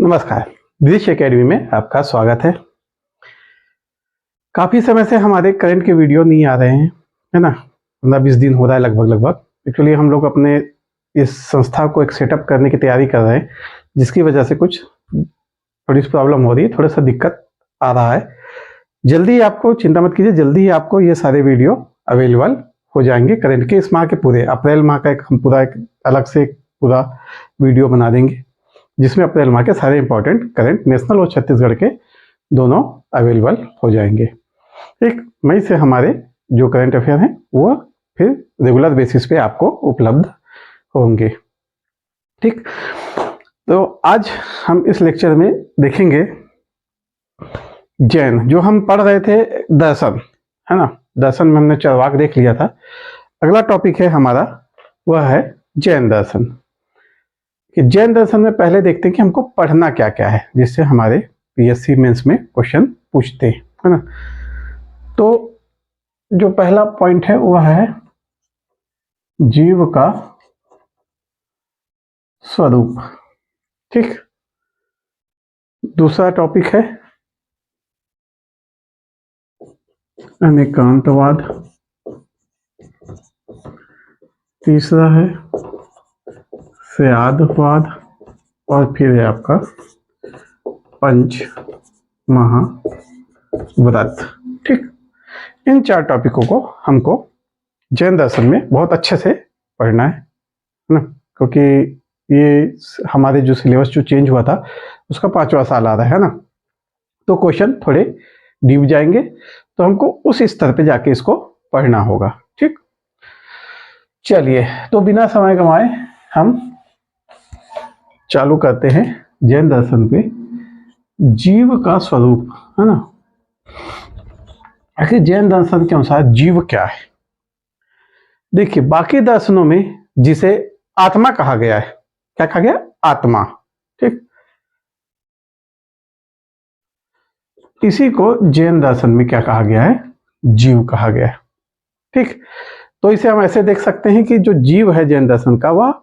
नमस्कार, दृश्य एकेडमी में आपका स्वागत है। काफ़ी समय से हमारे करंट के वीडियो नहीं आ रहे हैं, है ना? 15-20 दिन हो रहा है लगभग। एक्चुअली हम लोग अपने इस संस्था को एक सेटअप करने की तैयारी कर रहे हैं, जिसकी वजह से कुछ थोड़ी सी प्रॉब्लम हो रही है, थोड़ा सा दिक्कत आ रहा है। जल्दी ही आपको, चिंता मत कीजिए, जल्दी ही आपको ये सारे वीडियो अवेलेबल हो जाएंगे। करंट के इस माह के पूरे अप्रैल माह का हम पूरा एक अलग से पूरा वीडियो बना देंगे, जिसमें अप्रैल माह के सारे इंपॉर्टेंट करंट नेशनल और छत्तीसगढ़ के दोनों अवेलेबल हो जाएंगे। एक मई से हमारे जो करंट अफेयर हैं वो फिर रेगुलर बेसिस पे आपको उपलब्ध होंगे। ठीक, तो आज हम इस लेक्चर में देखेंगे जैन, जो हम पढ़ रहे थे दर्शन, है ना? दर्शन में हमने चरवाक देख लिया था। अगला टॉपिक है हमारा, वह है जैन दर्शन। कि जैन दर्शन में पहले देखते हैं कि हमको पढ़ना क्या क्या है, जिससे हमारे पीएससी मेंस में क्वेश्चन पूछते हैं, है ना? तो जो पहला पॉइंट है वह है जीव का स्वरूप। ठीक, दूसरा टॉपिक है अनेकांतवाद। तीसरा है स्यादवाद और फिर है आपका पंच महाव्रत। ठीक, इन चार टॉपिकों को हमको जैन दर्शन में बहुत अच्छे से पढ़ना है ना, क्योंकि ये हमारे जो सिलेबस जो चेंज हुआ था उसका 5वां साल आ रहा है ना, तो क्वेश्चन थोड़े डीप जाएंगे, तो हमको उस स्तर पे जाके इसको पढ़ना होगा। ठीक, चलिए, तो बिना समय गंवाए हम चालू करते हैं जैन दर्शन पे जीव का स्वरूप, है ना? आखिर जैन दर्शन के अनुसार जीव क्या है? देखिए, बाकी दर्शनों में जिसे आत्मा कहा गया है, क्या कहा गया? आत्मा। ठीक, इसी को जैन दर्शन में क्या कहा गया है? जीव कहा गया है। ठीक, तो इसे हम ऐसे देख सकते हैं कि जो जीव है जैन दर्शन का, वह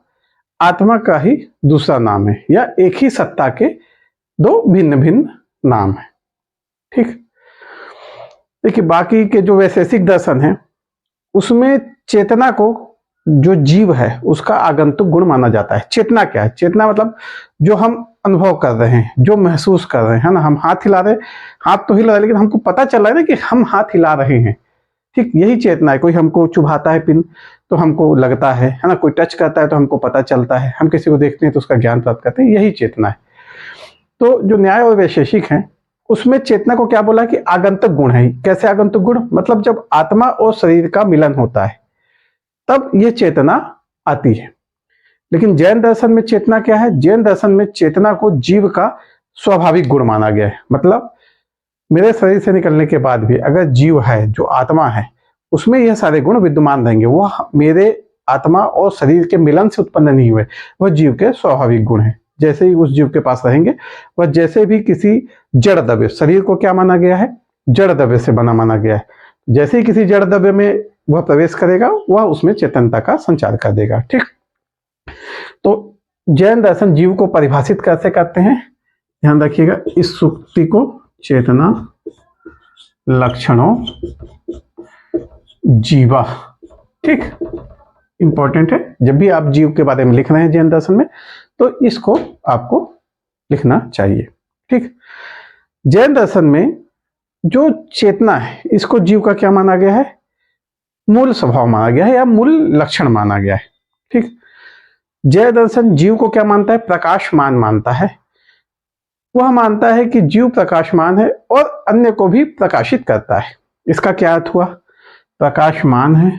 आत्मा का ही दूसरा नाम है, या एक ही सत्ता के दो भिन्न भिन्न नाम है। ठीक, देखिए, बाकी के जो वैशेषिक दर्शन है उसमें चेतना को, जो जीव है उसका आगंतुक गुण माना जाता है। चेतना क्या है? चेतना मतलब जो हम अनुभव कर रहे हैं, जो महसूस कर रहे हैं, है ना? हम हाथ हिला रहे हैं, हाथ तो हिला रहे, लेकिन हमको पता चल रहा है ना कि हम हाथ हिला रहे हैं। ठीक, यही चेतना है। कोई हमको चुभाता है पिन तो हमको लगता है ना? कोई टच करता है तो हमको पता चलता है, हम किसी को देखते हैं तो उसका ज्ञान प्राप्त करते हैं, यही चेतना है। तो जो न्याय और वैशेषिक है उसमें चेतना को क्या बोला कि आगंतुक गुण है। कैसे आगंतुक गुण? मतलब जब आत्मा और शरीर का मिलन होता है तब ये चेतना आती है। लेकिन जैन दर्शन में चेतना क्या है? जैन दर्शन में चेतना को जीव का स्वाभाविक गुण माना गया है। मतलब मेरे शरीर से निकलने के बाद भी अगर जीव है, जो आत्मा है, उसमें यह सारे गुण विद्यमान रहेंगे। वह मेरे आत्मा और शरीर के मिलन से उत्पन्न नहीं हुए, वह जीव के स्वाभाविक गुण है। जैसे ही उस जीव के पास रहेंगे, वह जैसे भी किसी जड़ द्रव्य, शरीर को क्या माना गया है? जड़ द्रव्य से बना माना गया है। जैसे ही किसी जड़ द्रव्य में वह प्रवेश करेगा, वह उसमें चेतनता का संचार कर देगा। ठीक, तो जैन दर्शन जीव को परिभाषित कैसे करते हैं, ध्यान रखिएगा। इस सूक्ति को चेतना लक्षणों जीवा, ठीक, इंपॉर्टेंट है। जब भी आप जीव के बारे में लिख रहे हैं जैन दर्शन में, तो इसको आपको लिखना चाहिए। ठीक, जैन दर्शन में जो चेतना है, इसको जीव का क्या माना गया है? मूल स्वभाव माना गया है, या मूल लक्षण माना गया है। ठीक, जैन दर्शन जीव को क्या मानता है? प्रकाशमान मानता है। वह मानता है कि जीव प्रकाशमान है और अन्य को भी प्रकाशित करता है। इसका क्या अर्थ हुआ? प्रकाशमान है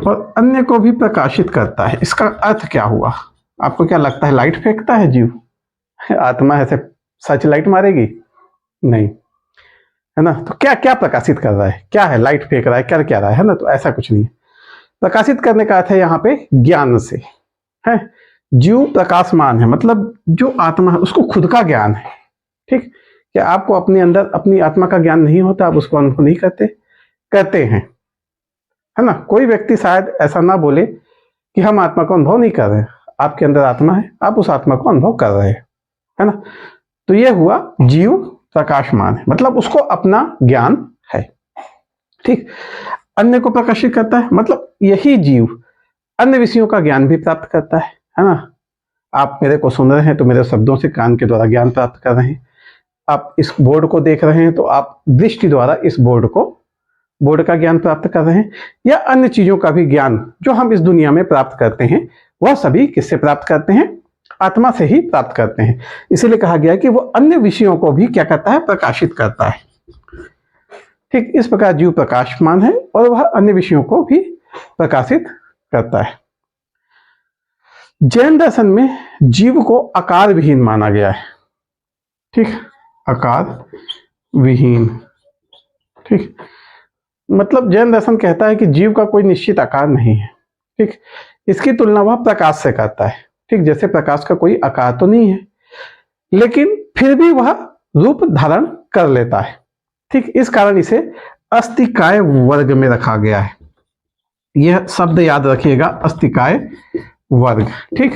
और अन्य को भी प्रकाशित करता है। इसका अर्थ क्या हुआ? आपको क्या लगता है? लाइट फेंकता है जीव? आत्मा ऐसे सच लाइट मारेगी? नहीं, है ना? तो क्या क्या प्रकाशित कर रहा है? क्या है? लाइट फेंक रहा है, कर क्या रहा है ना? तो ऐसा कुछ नहीं है। प्रकाशित करने का अर्थ है यहाँ पे ज्ञान से है। जीव प्रकाशमान है, मतलब जो आत्मा है उसको खुद का ज्ञान है। ठीक, क्या आपको अपने अंदर अपनी आत्मा का ज्ञान नहीं होता? आप उसको अनुभव नहीं करते? करते हैं, है ना? कोई व्यक्ति शायद ऐसा ना बोले कि हम आत्मा को अनुभव नहीं कर रहे हैं। आपके अंदर आत्मा है, आप उस आत्मा को अनुभव कर रहे हैं, है ना। तो ये हुआ जीव प्रकाशमान है, मतलब उसको अपना ज्ञान है। ठीक, अन्य को प्रकाशित करता है, मतलब यही जीव अन्य विषयों का ज्ञान भी प्राप्त करता है ना। आप मेरे को सुन रहे हैं तो मेरे शब्दों से कान के द्वारा ज्ञान प्राप्त कर रहे हैं। आप इस बोर्ड को देख रहे हैं तो आप दृष्टि द्वारा इस बोर्ड का ज्ञान प्राप्त कर रहे हैं, या अन्य चीजों का भी ज्ञान जो हम इस दुनिया में प्राप्त करते हैं, वह सभी किससे प्राप्त करते हैं? आत्मा से ही प्राप्त करते हैं। इसीलिए कहा गया कि वो अन्य विषयों को भी क्या करता है? प्रकाशित करता है। ठीक, इस प्रकार जीव प्रकाशमान है और वह अन्य विषयों को भी प्रकाशित करता है। जैन दर्शन में जीव को आकार विहीन माना गया है। ठीक, आकार विहीन। ठीक, मतलब जैन दर्शन कहता है कि जीव का कोई निश्चित आकार नहीं है। ठीक, इसकी तुलना वह प्रकाश से करता है। ठीक, जैसे प्रकाश का कोई आकार तो नहीं है, लेकिन फिर भी वह रूप धारण कर लेता है। ठीक, इस कारण इसे अस्तिकाय वर्ग में रखा गया है। यह शब्द याद रखिएगा, अस्तिकाय वर्ग। ठीक,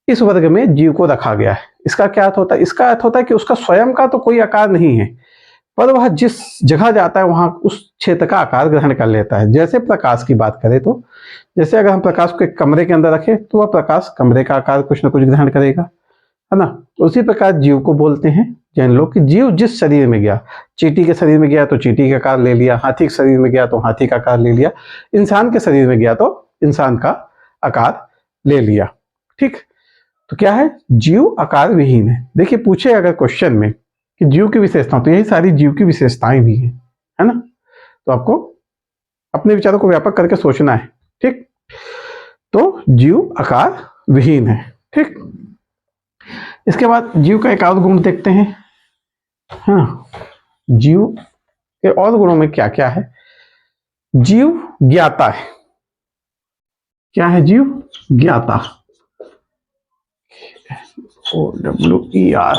इस वर्ग में जीव को रखा गया है। इसका क्या अर्थ होता है? इसका अर्थ होता है कि उसका स्वयं का तो कोई आकार नहीं है, पर वह जिस जगह जाता है वहां उस क्षेत्र का आकार ग्रहण कर लेता है। जैसे प्रकाश की बात करें तो, जैसे अगर हम प्रकाश को एक कमरे के अंदर रखें तो वह प्रकाश कमरे का आकार कुछ ना कुछ ग्रहण करेगा, है ना। उसी प्रकार जीव को बोलते हैं जैन लोग कि जीव जिस शरीर में गया, चींटी के शरीर में गया तो चींटी का आकार ले लिया, हाथी के शरीर में गया तो हाथी का आकार ले लिया, इंसान के शरीर में गया तो इंसान का आकार ले लिया। ठीक, तो क्या है? जीव आकार विहीन है। देखिए, पूछे अगर क्वेश्चन में कि जीव की विशेषता, तो यही सारी जीव की विशेषताएं भी हैं, है ना। तो आपको अपने विचारों को व्यापक करके सोचना है। ठीक, तो जीव आकार विहीन है। ठीक, इसके बाद जीव का एक और गुण देखते हैं। हाँ, जीव के और गुणों में क्या क्या है? जीव ज्ञाता है। क्या है जीव? ज्ञाता। OWER,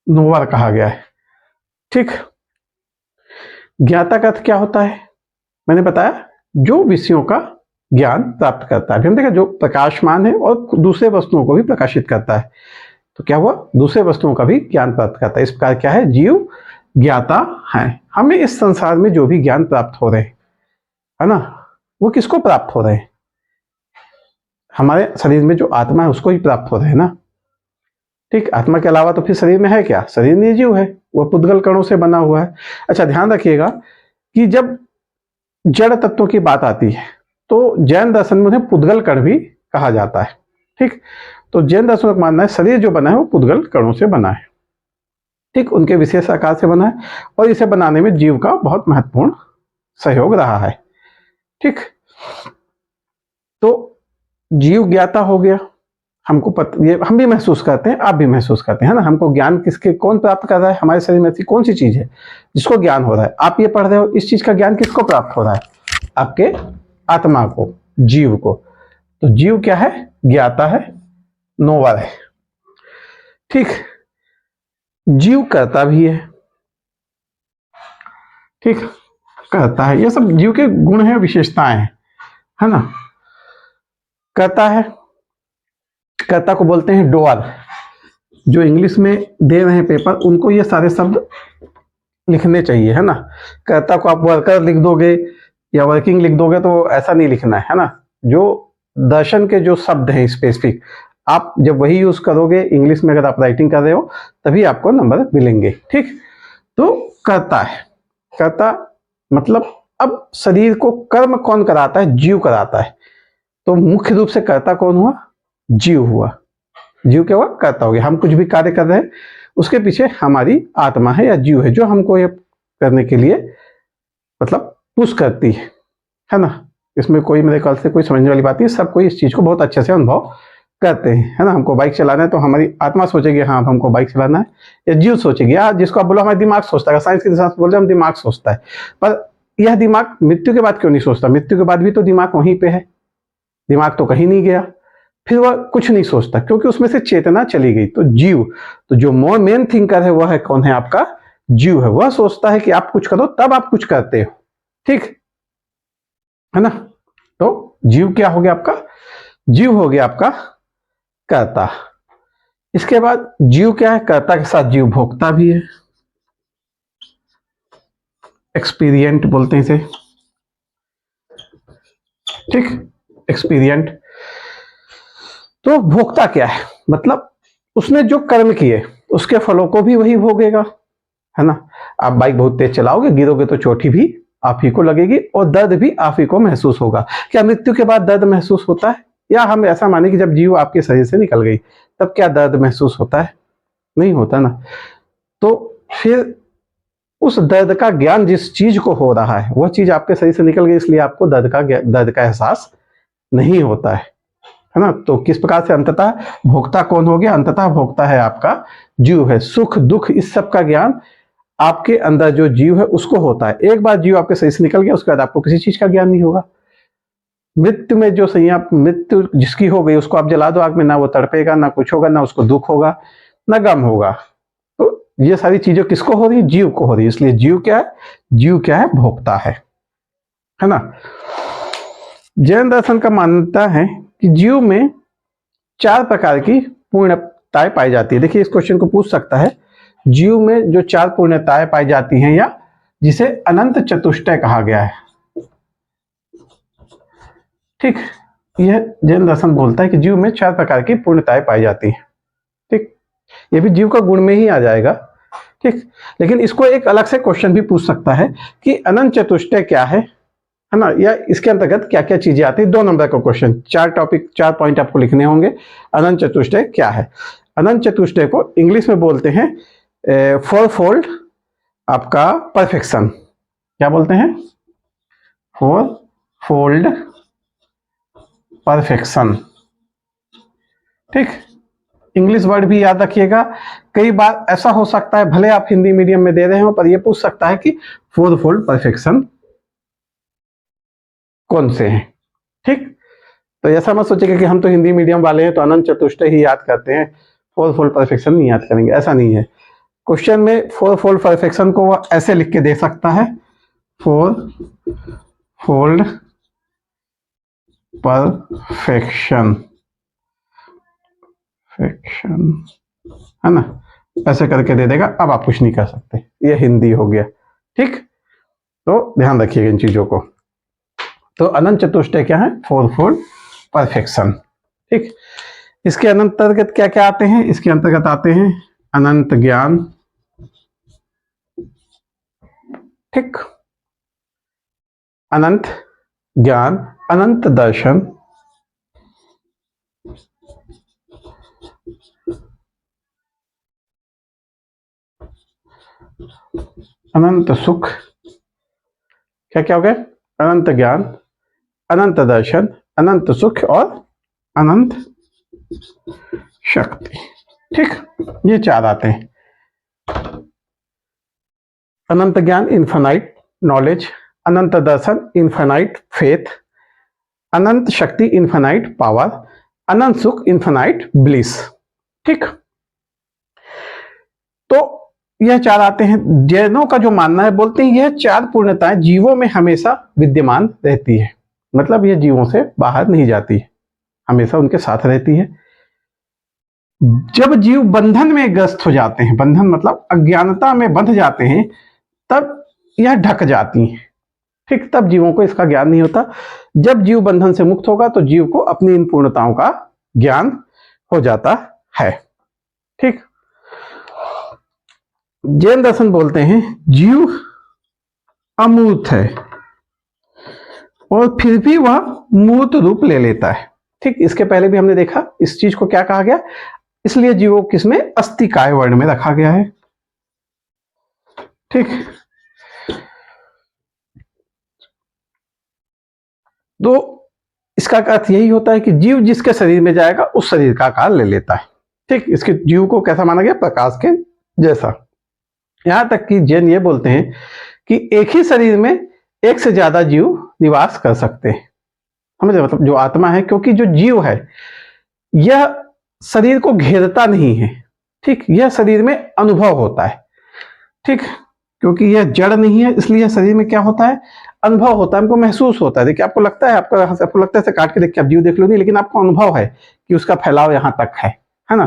नोवर कहा गया है। ठीक, ज्ञाता का अर्थ क्या होता है? मैंने बताया, जो विषयों का ज्ञान प्राप्त करता है। हम देखा जो प्रकाशमान है और दूसरे वस्तुओं को भी प्रकाशित करता है, तो क्या हुआ? दूसरे वस्तुओं का भी ज्ञान प्राप्त करता है। इस प्रकार क्या है? जीव ज्ञाता है। हमें इस संसार में जो भी ज्ञान प्राप्त हो रहे हैं, है ना, वो किसको प्राप्त हो रहे हैं? हमारे शरीर में जो आत्मा है उसको ही प्राप्त हो रहे हैं ना। ठीक, आत्मा के अलावा तो फिर शरीर में है क्या? शरीर निर्जीव है, वह पुद्गल कणों से बना हुआ है। अच्छा, ध्यान रखिएगा कि जब जड़ तत्वों की बात आती है तो जैन दर्शन में उन्हें पुद्गल कण भी कहा जाता है। ठीक, तो जैन दर्शन का मानना है शरीर जो बना है वो पुद्गल कणों से बना है। ठीक, उनके विशेष आकार से बना है और इसे बनाने में जीव का बहुत महत्वपूर्ण सहयोग रहा है। ठीक, तो जीव ज्ञाता हो गया। हमको ये हम भी महसूस करते हैं, आप भी महसूस करते हैं, है ना। हमको ज्ञान किसके कौन प्राप्त कर रहा है? हमारे शरीर में ऐसी कौन सी चीज है जिसको ज्ञान हो रहा है? आप ये पढ़ रहे हो, इस चीज का ज्ञान किसको प्राप्त हो रहा है? आपके आत्मा को, जीव को। तो जीव क्या है? ज्ञाता है, नोवर है। ठीक, जीव करता भी है। ठीक, करता है। ये सब जीव के गुण है, विशेषताएं हैं, है ना। करता है, कर्ता को बोलते हैं डोअर। जो इंग्लिश में दे रहे हैं पेपर, उनको ये सारे शब्द लिखने चाहिए, है ना। कर्ता को आप वर्कर लिख दोगे या वर्किंग लिख दोगे तो ऐसा नहीं लिखना है ना। जो दर्शन के जो शब्द हैं स्पेसिफिक, आप जब वही यूज करोगे इंग्लिश में, अगर आप राइटिंग कर रहे हो तभी आपको नंबर मिलेंगे। ठीक, तो कर्ता है। कर्ता मतलब अब शरीर को कर्म कौन कराता है? जीव कराता है। तो मुख्य रूप से कर्ता कौन हुआ? जीव हुआ। जीव क्या हुआ? कर्ता हो गया। हम कुछ भी कार्य कर रहे हैं उसके पीछे हमारी आत्मा है या जीव है जो हमको ये करने के लिए मतलब पुश करती है ना। इसमें कोई मेरे ख्याल से कोई समझने वाली बात नहीं, सब कोई इस चीज को बहुत अच्छे से अनुभव करते हैं, है ना। हमको बाइक चलाना है तो हमारी आत्मा सोचेगी हाँ हमको बाइक चलाना है, या जीव सोचेगी, या जिसको आप बोलो हमारा दिमाग सोचता है। साइंस के दिशा से बोल रहे हम दिमाग सोचता है, पर यह दिमाग मृत्यु के बाद क्यों नहीं सोचता? मृत्यु के बाद भी तो दिमाग वहीं पे है, दिमाग तो कहीं नहीं गया, फिर वह कुछ नहीं सोचता क्योंकि उसमें से चेतना चली गई। तो जीव, तो जो मेन थिंकर है वह है कौन है? आपका जीव है। वह सोचता है कि आप कुछ करो तब आप कुछ करते हो। ठीक है ना। तो जीव क्या हो गया? आपका जीव हो गया आपका कर्ता। इसके बाद जीव क्या है, कर्ता के साथ जीव भोक्ता भी है, एक्सपीरियंट बोलते हैं इसे, ठीक, एक्सपीरियंट। तो भोक्ता क्या है, मतलब उसने जो कर्म किए उसके फलों को भी वही भोगेगा, है ना। आप बाइक बहुत तेज चलाओगे, गिरोगे तो चोटी भी आप ही को लगेगी और दर्द भी आप ही को महसूस होगा। क्या मृत्यु के बाद दर्द महसूस होता है, या हम ऐसा माने कि जब जीव आपके शरीर से निकल गई तब क्या दर्द महसूस होता है, नहीं होता ना। तो फिर उस दर्द का ज्ञान जिस चीज को हो रहा है वह चीज आपके शरीर से निकल गई, इसलिए आपको दर्द का एहसास नहीं होता है ना। तो किस प्रकार से अंततः भोक्ता कौन हो गया, अंततः भोक्ता है आपका जीव है। सुख दुख इस सब का ज्ञान आपके अंदर जो जीव है उसको होता है। एक बार जीव आपके शरीर से निकल गया उसके बाद आपको किसी चीज का ज्ञान नहीं होगा। मृत्यु में जो सही मृत्यु जिसकी हो गई उसको आप जला दो आग में, ना वो तड़पेगा, ना कुछ होगा, ना उसको दुख होगा, ना गम होगा। तो ये सारी चीजें किसको हो रही है, जीव को हो रही है। इसलिए जीव क्या है, जीव क्या है, भोक्ता है ना। जैन दर्शन का मानता है कि जीव में 4 प्रकार की पूर्णताएं पाई जाती है। देखिए इस क्वेश्चन को पूछ सकता है, जीव में जो 4 पूर्णताएं पाई जाती हैं या जिसे अनंत चतुष्टय कहा गया है, ठीक, यह जैन दर्शन बोलता है कि जीव में 4 प्रकार की पूर्णताएं पाई जाती हैं, ठीक। ये भी जीव का गुण में ही आ जाएगा, ठीक। लेकिन इसको एक अलग से क्वेश्चन भी पूछ सकता है कि अनंत चतुष्टय क्या है ना, या इसके अंतर्गत क्या क्या चीजें आती है। 2 नंबर का क्वेश्चन, 4 पॉइंट आपको लिखने होंगे। अनंत चतुष्टय क्या है, अनंत चतुष्टय को इंग्लिश में बोलते हैं 4 फोल्ड आपका परफेक्शन। क्या बोलते हैं, 4 फोल्ड परफेक्शन, ठीक। इंग्लिश वर्ड भी याद रखिएगा। कई बार ऐसा हो सकता है भले आप हिंदी मीडियम में दे रहे हो पर यह पूछ सकता है कि 4 फोल्ड परफेक्शन कौन से हैं, ठीक। तो ऐसा मत सोचिएगा कि हम तो हिंदी मीडियम वाले हैं तो अनंत चतुष्टय ही याद करते हैं, 4 फोल्ड परफेक्शन नहीं याद करेंगे, ऐसा नहीं है। क्वेश्चन में 4 फोल्ड परफेक्शन को वो ऐसे लिख के दे सकता है, 4 फोल्ड परफेक्शन, है ना, ऐसे करके दे देगा। अब आप कुछ नहीं कर सकते, ये हिंदी हो गया, ठीक। तो ध्यान रखिएगा इन चीजों को। तो अनंत चतुष्टय क्या है, 4 फोल्ड परफेक्शन, ठीक। इसके अंतर्गत क्या क्या आते हैं, इसके अंतर्गत आते हैं अनंत ज्ञान, ठीक, अनंत ज्ञान, अनंत दर्शन, अनंत सुख, क्या क्या हो गया, अनंत ज्ञान, अनंत दर्शन, अनंत सुख और अनंत शक्ति, ठीक। ये 4 आते हैं। अनंत ज्ञान इन्फिनाइट नॉलेज, अनंत दर्शन इन्फिनाइट फेथ, अनंत शक्ति इन्फिनाइट पावर, अनंत सुख इन्फिनाइट ब्लिस, ठीक। तो यह 4 आते हैं। जैनों का जो मानना है, बोलते हैं यह 4 पूर्णताएं जीवों में हमेशा विद्यमान रहती है, मतलब यह जीवों से बाहर नहीं जाती है, हमेशा उनके साथ रहती है। जब जीव बंधन में ग्रस्त हो जाते हैं, बंधन मतलब अज्ञानता में बंध जाते हैं, तब यह ढक जाती हैं, ठीक। तब जीवों को इसका ज्ञान नहीं होता। जब जीव बंधन से मुक्त होगा तो जीव को अपनी इन पूर्णताओं का ज्ञान हो जाता है, ठीक। जैन दर्शन बोलते हैं जीव अमूर्त है और फिर भी वह मूर्त रूप ले लेता है, ठीक। इसके पहले भी हमने देखा इस चीज को क्या कहा गया, इसलिए जीवों को किसमें, अस्तिकाय वर्ण में रखा गया है, ठीक। तो इसका अर्थ यही होता है कि जीव जिसके शरीर में जाएगा उस शरीर का आकार ले लेता है, ठीक। इसके जीव को कैसा माना गया, प्रकाश के जैसा। यहां तक कि जैन ये बोलते हैं कि एक ही शरीर में एक से ज्यादा जीव निवास कर सकते हैं, समझे, मतलब जो आत्मा है, क्योंकि जो जीव है यह शरीर को घेरता नहीं है, ठीक। यह शरीर में अनुभव होता है, ठीक, क्योंकि यह जड़ नहीं है, इसलिए शरीर में क्या होता है, अनुभव होता है, हमको महसूस होता है। देखिए आपको लगता है, आपको लगता है ऐसे काट के देख के आप जीव देख लो नहीं, लेकिन आपको अनुभव है कि उसका फैलाव यहाँ तक है ना।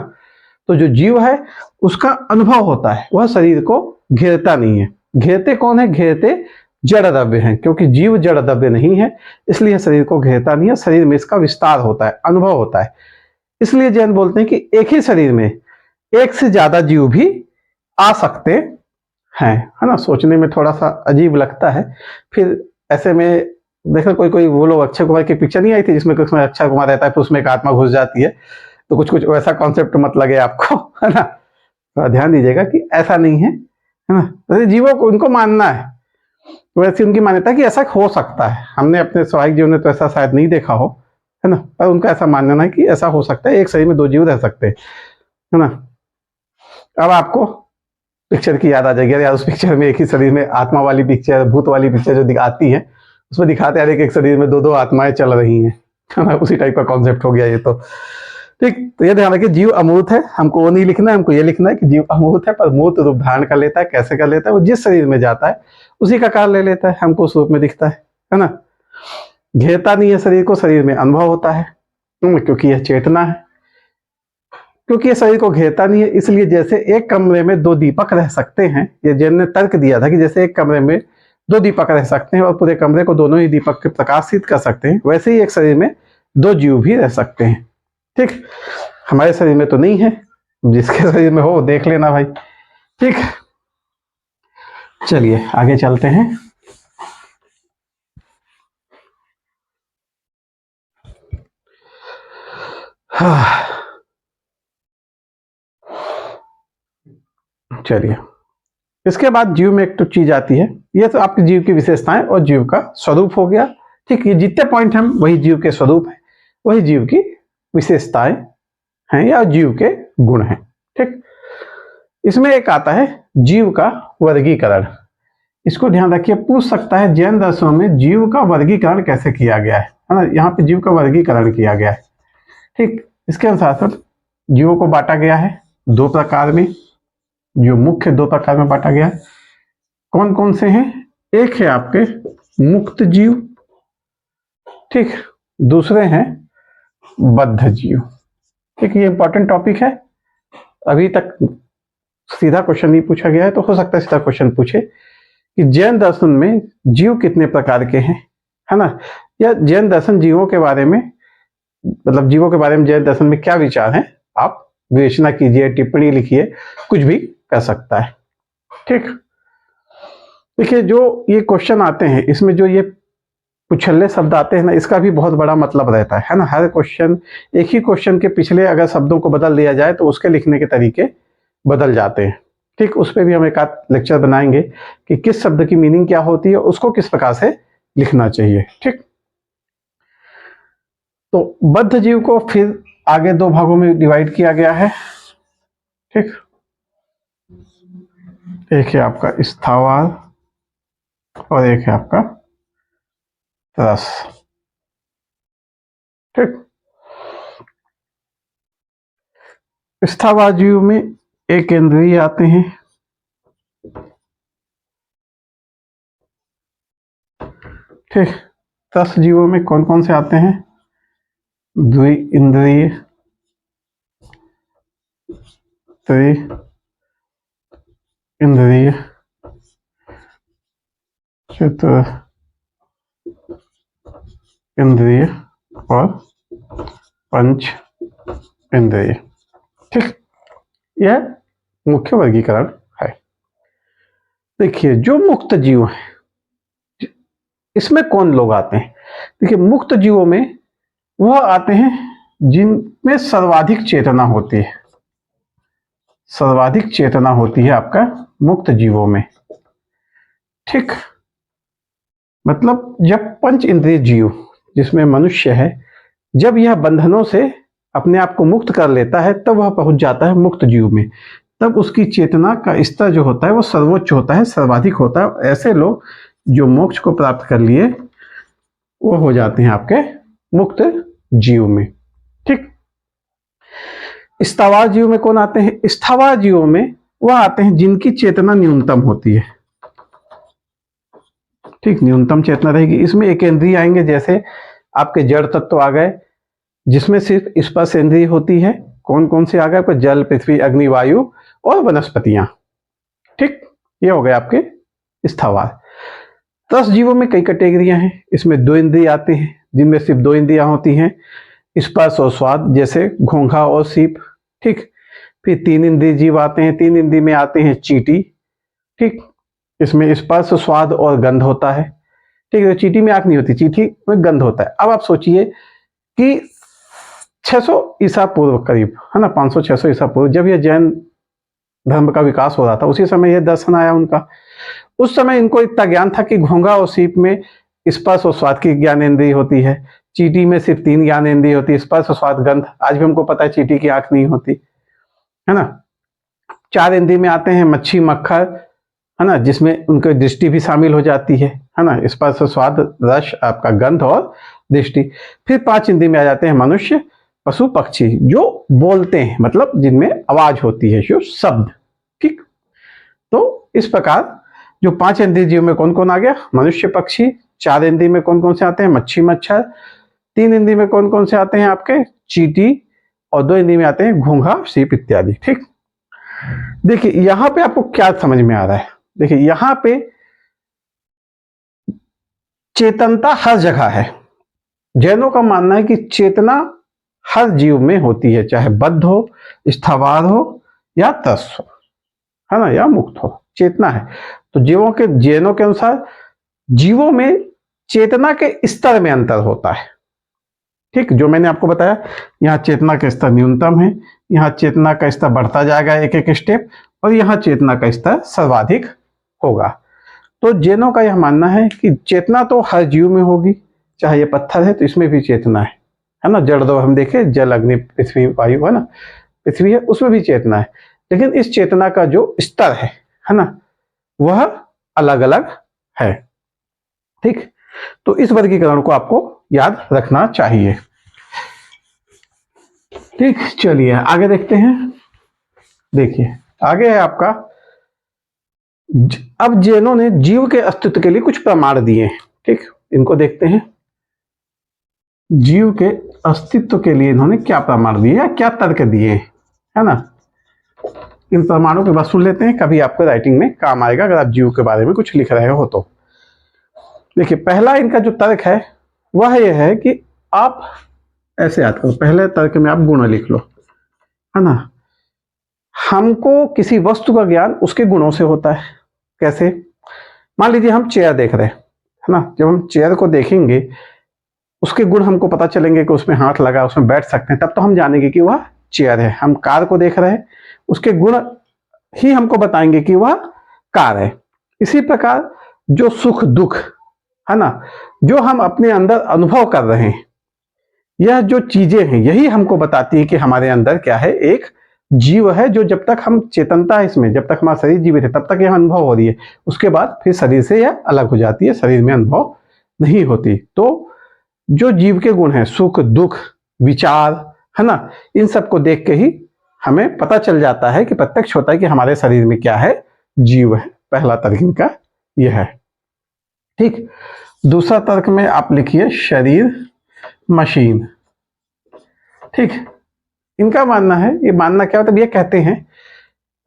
तो जो जीव है उसका अनुभव होता है, वह शरीर को घेरता नहीं है। घेरते कौन है? घेरते जड़ द्रव्य हैं, क्योंकि जीव जड़ द्रव्य नहीं है, इसलिए शरीर को घेरता नहीं है। शरीर में इसका विस्तार होता है, अनुभव होता है। इसलिए जैन बोलते हैं कि एक ही शरीर में एक से ज्यादा जीव भी आ सकते हैं, है ना। सोचने में थोड़ा सा अजीब लगता है। फिर ऐसे में देखो कोई वो लोग अक्षय कुमार की पिक्चर नहीं आई थी जिसमें अक्षय कुमार रहता है, फिर उसमें एक आत्मा घुस जाती है, तो कुछ वैसा कॉन्सेप्ट मत लगे आपको, है ना। तो ध्यान दीजिएगा कि ऐसा नहीं है ना। तो जीवों को उनको मानना है, वैसे उनकी मान्यता कि ऐसा हो सकता है। हमने अपने स्वाभाविक जीवन में तो ऐसा शायद नहीं देखा हो, है ना, पर उनका ऐसा मानना है कि ऐसा हो सकता है, एक शरीर में दो जीव रह सकते हैं, है ना। अब आपको पिक्चर की याद आ जाएगी यार, उस पिक्चर में एक ही शरीर में आत्मा वाली पिक्चर, भूत वाली पिक्चर जो दिखाती है, उसमें दिखाते हैं एक शरीर में दो दो आत्माएं चल रही हैं, है ना। उसी टाइप का कॉन्सेप्ट हो गया ये तो। ठीक, तो ये ध्यान रखिए, जीव अमूर्त है। हमको वो नहीं लिखना है, हमको ये लिखना है कि जीव अमूर्त है, पर मूर्त रूप धारण कर लेता है। कैसे कर लेता है? वो जिस शरीर में जाता है उसी का कार ले लेता है, हमको उस रूप में दिखता है ना। घेरता नहीं है शरीर को, शरीर में अनुभव होता है, क्योंकि यह चेतना है। क्योंकि ये शरीर को घेरता नहीं है, इसलिए जैसे एक कमरे में दो दीपक रह सकते हैं, ये जैन ने तर्क दिया था कि जैसे एक कमरे में दो दीपक रह सकते हैं और पूरे कमरे को दोनों ही दीपक के प्रकाशित कर सकते हैं, वैसे ही एक शरीर में दो जीव भी रह सकते हैं। ठीक, हमारे शरीर में तो नहीं है, जिसके शरीर में हो देख लेना भाई। ठीक, चलिए आगे चलते हैं। चलिए, इसके बाद जीव में एक तो चीज आती है, ये तो आपके जीव की विशेषताएं और जीव का स्वरूप हो गया। ठीक, ये जितने पॉइंट हम, वही जीव के स्वरूप है, वही जीव की विशेषताएं हैं या जीव के गुण हैं। ठीक, इसमें एक आता है जीव का वर्गीकरण। इसको ध्यान रखिए, पूछ सकता है जैन दर्शनों में जीव का वर्गीकरण कैसे किया गया है ना। यहाँ पे जीव का वर्गीकरण किया गया है। ठीक, इसके अनुसार जीवों को बांटा गया है दो प्रकार में, जो मुख्य दो प्रकार में बांटा गया है। कौन कौन से हैं? एक है आपके मुक्त जीव, ठीक, दूसरे हैं बद्ध जीव। ठीक, ये इंपॉर्टेंट टॉपिक है, अभी तक सीधा क्वेश्चन नहीं पूछा गया है, तो हो सकता है सीधा क्वेश्चन पूछे कि जैन दर्शन में जीव कितने प्रकार के हैं, है ना। या जैन दर्शन जीवों के बारे में, मतलब जीवों के बारे में जैन दर्शन में क्या विचार है, आप विवेचना कीजिए, टिप्पणी लिखिए, कुछ भी कर सकता है। ठीक, देखिए जो ये क्वेश्चन आते हैं, इसमें जो ये पुछल्ले शब्द आते हैं ना, इसका भी बहुत बड़ा मतलब रहता है ना। हर क्वेश्चन, एक ही क्वेश्चन के पिछले अगर शब्दों को बदल दिया जाए तो उसके लिखने के तरीके बदल जाते हैं। ठीक, उस पर भी हम एक आध लेक्चर बनाएंगे कि किस शब्द की मीनिंग क्या होती है, उसको किस प्रकार से लिखना चाहिए। ठीक, तो बद्ध जीव को फिर आगे दो भागों में डिवाइड किया गया है। ठीक, एक है आपका स्थावर और एक है आपका रस। ठीक, स्थावर जीव में एक इंद्रिय आते हैं, ठीक। रस जीवों में कौन कौन से आते हैं? द्वि इंद्रिय, त्रि इंद्रिय, चतुर इंद्रिय और पंच इंद्रिय। ठीक, यह मुख्य वर्गीकरण है। देखिए जो मुक्त जीव है, इसमें कौन लोग आते हैं? देखिए मुक्त जीवों में वह आते हैं जिनमें सर्वाधिक चेतना होती है। सर्वाधिक चेतना होती है आपका मुक्त जीवों में। ठीक, मतलब जब पंच इंद्रिय जीव, जिसमें मनुष्य है, जब यह बंधनों से अपने आप को मुक्त कर लेता है, तब वह पहुंच जाता है मुक्त जीव में। तब उसकी चेतना का स्तर जो होता है वो सर्वोच्च होता है, सर्वाधिक होता है। ऐसे लोग जो मोक्ष को प्राप्त कर लिए, वो हो जाते हैं आपके मुक्त जीव में। ठीक, स्थावर जीव में कौन आते हैं? स्थावर जीवों में वह आते हैं जिनकी चेतना न्यूनतम होती है। ठीक, न्यूनतम चेतना रहेगी। इसमें एक इंद्रिय आएंगे, जैसे आपके जड़ तत्व आ गए, जिसमें सिर्फ स्पर्श इंद्रिय होती है। कौन कौन से आ गए? आपको जल, पृथ्वी, अग्नि, वायु और वनस्पतियां। ठीक, ये हो गए आपके स्थावर। 10 जीवों में कई कैटेगरियां हैं। इसमें 2 इंद्रिय आते हैं, जिनमें सिर्फ 2 इंद्रियां होती हैं, स्पर्श और स्वाद, जैसे घोंघा और सीप। ठीक, फिर 3 इंद्रिय जीव आते हैं। 3 इंद्रिय में आते हैं चींटी। ठीक, इसमें स्पर्श, स्वाद और गंध होता है। ठीक है, चींटी में आंख नहीं होती, चींटी में गंध होता है। अब आप सोचिए कि 600 ईसा पूर्व करीब, है ना, 500-600 ईसा पूर्व, जब यह जैन धर्म का विकास हो रहा था, उसी समय यह दर्शन आया उनका। उस समय इनको इतना ज्ञान था कि घोंघा और सीप में स्पर्श और स्वाद की ज्ञानेंद्रिय होती है, चींटी में सिर्फ 3 ज्ञानेंद्रिय होती है, स्पर्श, स्वाद, गंध। आज भी हमको पता है चींटी की आंख नहीं होती, है ना। 4 इंद्रिय में आते हैं मच्छी, मक्खर, है ना, जिसमें उनकी दृष्टि भी शामिल हो जाती है ना, स्पर्श, स्वाद, रस, आपका गंध और दृष्टि। फिर 5 इंद्रिय में आ जाते हैं मनुष्य, पशु, पक्षी, जो बोलते हैं, मतलब जिनमें आवाज होती है, जो शब्द। ठीक, तो इस प्रकार जो 5 इंद्रिय जीव में कौन कौन आ गया? मनुष्य, पक्षी। 4 इंद्रिय में कौन कौन से आते हैं? मच्छी, मच्छर। 3 इंद्रिय में कौन कौन से आते हैं? आपके चींटी। और 2 इंद्रिय में आते हैं घोंघा, सीप इत्यादि। ठीक, देखिए यहां पे आपको क्या समझ में आ रहा है? देखिए यहां पे चेतनता हर जगह है। जैनों का मानना है कि चेतना हर जीव में होती है, चाहे बद्ध हो, स्थावर हो या तस हो, है ना, या मुक्त हो, चेतना है। तो जैनों के अनुसार जीवों में चेतना के स्तर में अंतर होता है। ठीक, जो मैंने आपको बताया, यहाँ चेतना का स्तर न्यूनतम है, यहाँ चेतना का स्तर बढ़ता जाएगा एक एक स्टेप, और यहाँ चेतना का स्तर सर्वाधिक होगा। तो जैनों का यह मानना है कि चेतना तो हर जीव में होगी, चाहे ये पत्थर है तो इसमें भी चेतना है ना। जड़ दो हम देखें, जल, अग्नि, पृथ्वी, वायु, है ना, पृथ्वी है, उसमें भी चेतना है। लेकिन इस चेतना का जो स्तर है ना, वह अलग अलग है। ठीक, तो इस वर्गीकरण को आपको याद रखना चाहिए। ठीक, चलिए आगे देखते हैं। देखिए आगे है आपका, अब जैनों ने जीव के अस्तित्व के लिए कुछ प्रमाण दिए हैं। ठीक, इनको देखते हैं। जीव के अस्तित्व के लिए इन्होंने क्या प्रमाण दिए या क्या तर्क दिए हैं, है ना। इन प्रमाणों के बाद सुन लेते हैं, कभी आपको राइटिंग में काम आएगा अगर आप जीव के बारे में कुछ लिख रहे हो तो। देखिए पहला इनका जो तर्क है वह यह है कि आप ऐसे याद करो, पहले तर्क में आप गुण लिख लो, है ना। हमको किसी वस्तु का ज्ञान उसके गुणों से होता है। कैसे? मान लीजिए हम चेयर देख रहे हैं, है ना, जब हम चेयर को देखेंगे उसके गुण हमको पता चलेंगे कि उसमें हाथ लगा, उसमें बैठ सकते हैं, तब तो हम जानेंगे कि वह चेयर है। हम कार को देख रहे हैं, उसके गुण ही हमको बताएंगे कि वह कार है। इसी प्रकार जो सुख दुख, है ना, जो हम अपने अंदर अनुभव कर रहे हैं, यह जो चीजें हैं यही हमको बताती है कि हमारे अंदर क्या है, एक जीव है। जो जब तक हम चेतनता है इसमें, जब तक हमारा शरीर जीवित है तब तक यह अनुभव हो रही है, उसके बाद फिर शरीर से यह अलग हो जाती है, शरीर में अनुभव नहीं होती। तो जो जीव के गुण हैं, सुख दुख विचार, है ना, इन सबको देख के ही हमें पता चल जाता है कि प्रत्यक्ष होता है कि हमारे शरीर में क्या है, जीव है। पहला तर्क इनका यह है। ठीक, दूसरा तर्क में आप लिखिए शरीर मशीन। ठीक, इनका मानना है, ये मानना क्या होता है, ये कहते हैं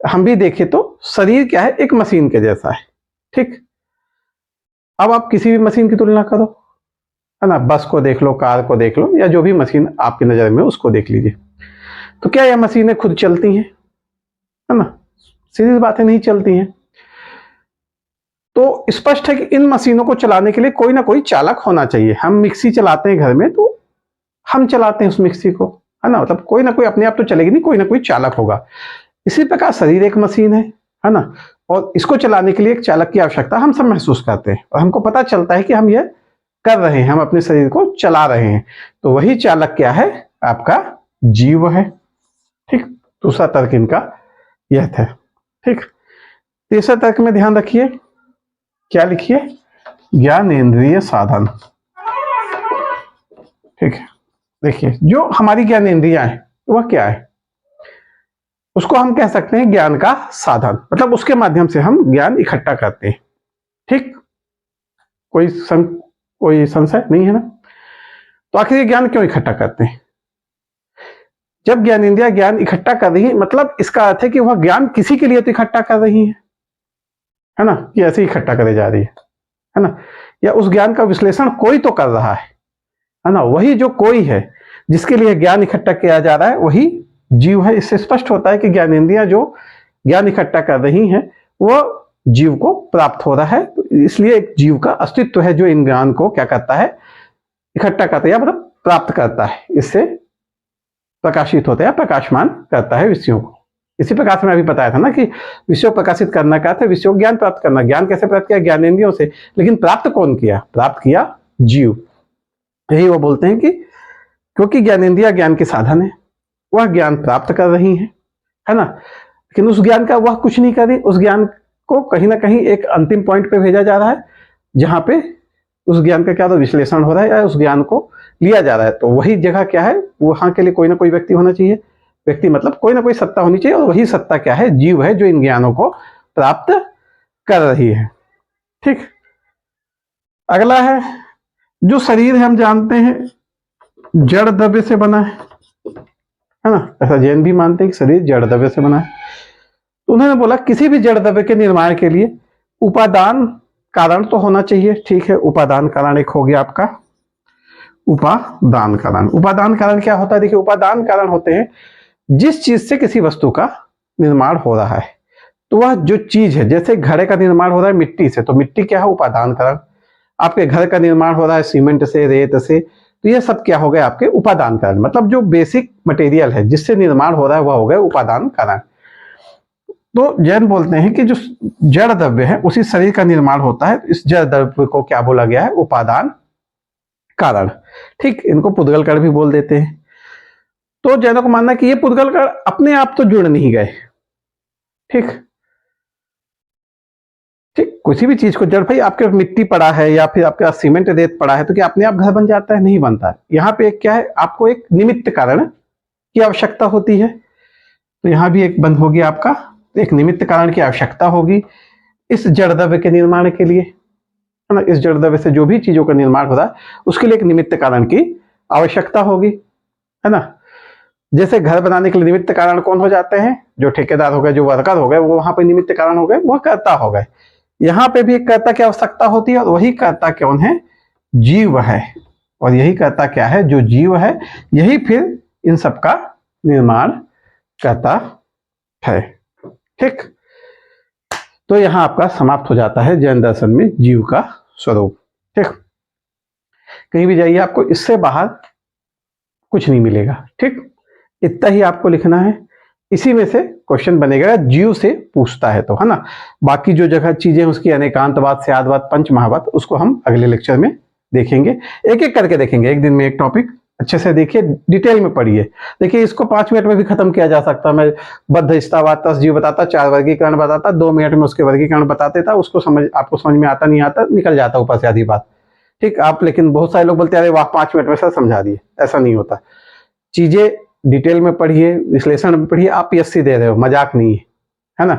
हम भी देखें तो शरीर क्या है, एक मशीन के जैसा है। ठीक, अब आप किसी भी मशीन की तुलना करो, है ना, बस को देख लो, कार को देख लो, या जो भी मशीन आपकी नजर में उसको देख लीजिए। तो क्या यह मशीनें खुद चलती हैं? है ना, सीधी बातें नहीं चलती हैं। तो स्पष्ट है कि इन मशीनों को चलाने के लिए कोई ना कोई चालक होना चाहिए। हम मिक्सी चलाते हैं घर में, तो हम चलाते हैं उस मिक्सी को, है ना, मतलब कोई ना कोई अपने आप तो चलेगी नहीं, कोई ना कोई चालक होगा। इसी प्रकार शरीर एक मशीन है ना, और इसको चलाने के लिए एक चालक की आवश्यकता हम सब महसूस करते हैं, और हमको पता चलता है कि हम यह कर रहे हैं, हम अपने शरीर को चला रहे हैं। तो वही चालक क्या है, आपका जीव है। ठीक, दूसरा तर्क इनका यह था। ठीक, तीसरा तर्क में ध्यान रखिए, क्या लिखिए, ज्ञानेंद्रिय साधन। ठीक है, देखिए जो हमारी ज्ञानेंद्रियां है वह क्या है, उसको हम कह सकते हैं ज्ञान का साधन, मतलब उसके माध्यम से हम ज्ञान इकट्ठा करते हैं। ठीक, कोई संशय नहीं है ना। तो आखिर ये ज्ञान क्यों इकट्ठा करते हैं? जब ज्ञानेंद्रियां ज्ञान इकट्ठा कर रही है, मतलब इसका अर्थ है कि वह ज्ञान किसी के लिए तो इकट्ठा कर रही है ना, कि ऐसे ही इकट्ठा करे जा रही है ना, या उस ज्ञान का विश्लेषण कोई तो कर रहा है ना। वही जो कोई है जिसके लिए ज्ञान इकट्ठा किया जा रहा है वही जीव है। इससे स्पष्ट होता है कि ज्ञानेंद्रियां जो ज्ञान इकट्ठा कर रही हैं वह जीव को प्राप्त हो रहा है। तो इसलिए एक जीव का अस्तित्व है जो इन ज्ञान को क्या करता है, इकट्ठा करता है, या मतलब प्राप्त करता है, इससे प्रकाशित होता है, प्रकाशमान करता है विषयों को। इसी प्रकार से मैं अभी बताया था ना कि विषयों प्रकाशित करना का था, विषयों ज्ञान प्राप्त करना। ज्ञान कैसे प्राप्त किया? ज्ञानेंद्रियों से। लेकिन प्राप्त कौन किया? प्राप्त किया जीव। यही वो बोलते हैं कि क्योंकि ज्ञानेंद्रियां ज्ञान के साधन है, वह ज्ञान प्राप्त कर रही है ना, लेकिन उस ज्ञान का वह कुछ नहीं कर रही। उस ज्ञान को कहीं ना कहीं एक अंतिम पॉइंट पे भेजा जा रहा है जहां पे उस ज्ञान का क्या तो विश्लेषण हो रहा है या उस ज्ञान को लिया जा रहा है। तो वही जगह क्या है, वहां के लिए कोई ना कोई व्यक्ति होना चाहिए। व्यक्ति मतलब कोई ना कोई सत्ता होनी चाहिए, और वही सत्ता क्या है? जीव है, जो इन ज्ञानों को प्राप्त कर रही है। ठीक। अगला है जो शरीर है, हम जानते हैं जड़ द्रव्य से बना है ना। ऐसा जैन भी मानते हैं कि शरीर जड़ द्रव्य से बना है। तो उन्होंने बोला किसी भी जड़ द्रव्य के निर्माण के लिए उपादान कारण तो होना चाहिए। ठीक है, उपादान कारण एक हो गया आपका उपादान कारण। उपादान कारण क्या होता है? देखिए, उपादान कारण होते हैं जिस चीज से किसी वस्तु का निर्माण हो रहा है। तो वह जो चीज है, जैसे घड़े का निर्माण हो रहा है मिट्टी से, तो मिट्टी क्या है? उपादान कारण। आपके घर का निर्माण हो रहा है सीमेंट से, रेत से, तो ये सब क्या हो गए? आपके उपादान कारण। मतलब जो बेसिक मटेरियल है जिससे निर्माण हो रहा है वह हो गए उपादान कारण। तो जैन बोलते हैं कि जो जड़ द्रव्य है उसी शरीर का निर्माण होता है। इस जड़ द्रव्य को क्या बोला गया है? उपादान कारण। ठीक, इनको पुद्गल कण भी बोल देते हैं। तो जैनों को मानना कि ये पुद्गल कण अपने आप तो जुड़ नहीं गए। ठीक ठीक, किसी भी चीज को जड़, भाई आपके मिट्टी पड़ा है या फिर आपके पास सीमेंट रेत पड़ा है तो क्या अपने आप घर बन जाता है? नहीं बनता है। यहाँ पे क्या है? आपको एक निमित्त कारण की आवश्यकता होती है। तो यहाँ भी एक बंद होगी आपका, एक निमित्त कारण की आवश्यकता होगी इस जड़ द्रव्य के निर्माण के लिए, है ना। इस जड़ द्रव्य से जो भी चीजों का निर्माण हो रहा है उसके लिए एक निमित्त कारण की आवश्यकता होगी, है ना। जैसे घर बनाने के लिए निमित्त कारण कौन हो जाते हैं? जो ठेकेदार हो गए, जो वर्कर हो गए, वो वहां पे निमित्त कारण हो गए, वो कर्ता हो गए। यहाँ पे भी एक कर्ता की आवश्यकता होती है, और वही कर्ता कौन है? जीव है। और यही कर्ता क्या है? जो जीव है, यही फिर इन सब का निर्माण करता है। ठीक, तो यहां आपका समाप्त हो जाता है जैन दर्शन में जीव का स्वरूप। ठीक, कहीं भी जाइए आपको इससे बाहर कुछ नहीं मिलेगा। ठीक, इतना ही आपको लिखना है। इसी में से क्वेश्चन बनेगा, जीव से पूछता है तो, है ना। बाकी जो जगह चीजें उसकी अनेकांतवाद, स्यादवाद, पंच महावाद, उसको हम अगले लेक्चर में देखेंगे। एक एक करके देखेंगे, एक दिन में एक टॉपिक अच्छे से देखिए, डिटेल में पढ़िए। देखिए, इसको 5 मिनट में भी खत्म किया जा सकता। मैं बद्ध स्थावाद जीव बताता, 4 वर्गीकरण बताता, 2 मिनट में उसके वर्गीकरण बताते था। उसको आपको समझ में आता नहीं आता, निकल जाता ऊपर से आधी बात। ठीक, आप लेकिन बहुत सारे लोग बोलते हैं अरे वाह 5 मिनट में सर समझा दिए। ऐसा नहीं होता। चीजें डिटेल में पढ़िए, विश्लेषण में पढ़िए। आप पीएससी दे रहे हो, मजाक नहीं है ना।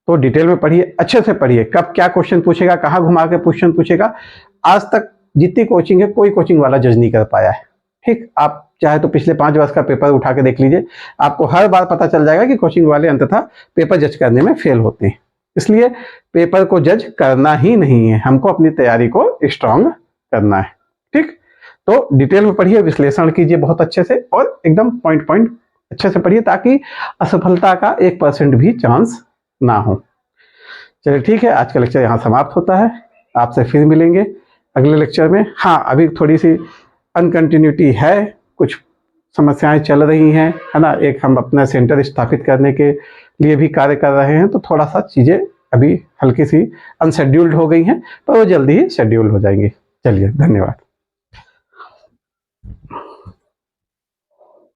तो डिटेल में पढ़िए, अच्छे से पढ़िए। कब क्या क्वेश्चन पूछेगा, कहाँ घुमा के क्वेश्चन पूछेगा, आज तक जितनी कोचिंग है कोई कोचिंग वाला जज नहीं कर पाया है। ठीक, आप चाहे तो पिछले 5 वर्ष का पेपर उठा के देख लीजिए, आपको हर बार पता चल जाएगा कि कोचिंग वाले अंततः पेपर जज करने में फेल होते हैं। इसलिए पेपर को जज करना ही नहीं है, हमको अपनी तैयारी को स्ट्रांग करना है। ठीक, तो डिटेल में पढ़िए, विश्लेषण कीजिए बहुत अच्छे से, और एकदम पॉइंट पॉइंट अच्छे से पढ़िए, ताकि असफलता का 1% भी चांस ना हो। चलिए ठीक है, आज का लेक्चर यहाँ समाप्त होता है। आपसे फिर मिलेंगे अगले लेक्चर में। हाँ, अभी थोड़ी सी अनकंटिन्यूटी है, कुछ समस्याएं चल रही हैं, है ना। एक हम अपना सेंटर स्थापित करने के लिए भी कार्य कर रहे हैं, तो थोड़ा सा चीज़ें अभी हल्की सी अनशेड्यूल्ड हो गई हैं, पर वो जल्दी ही शेड्यूल हो जाएंगी। चलिए, धन्यवाद।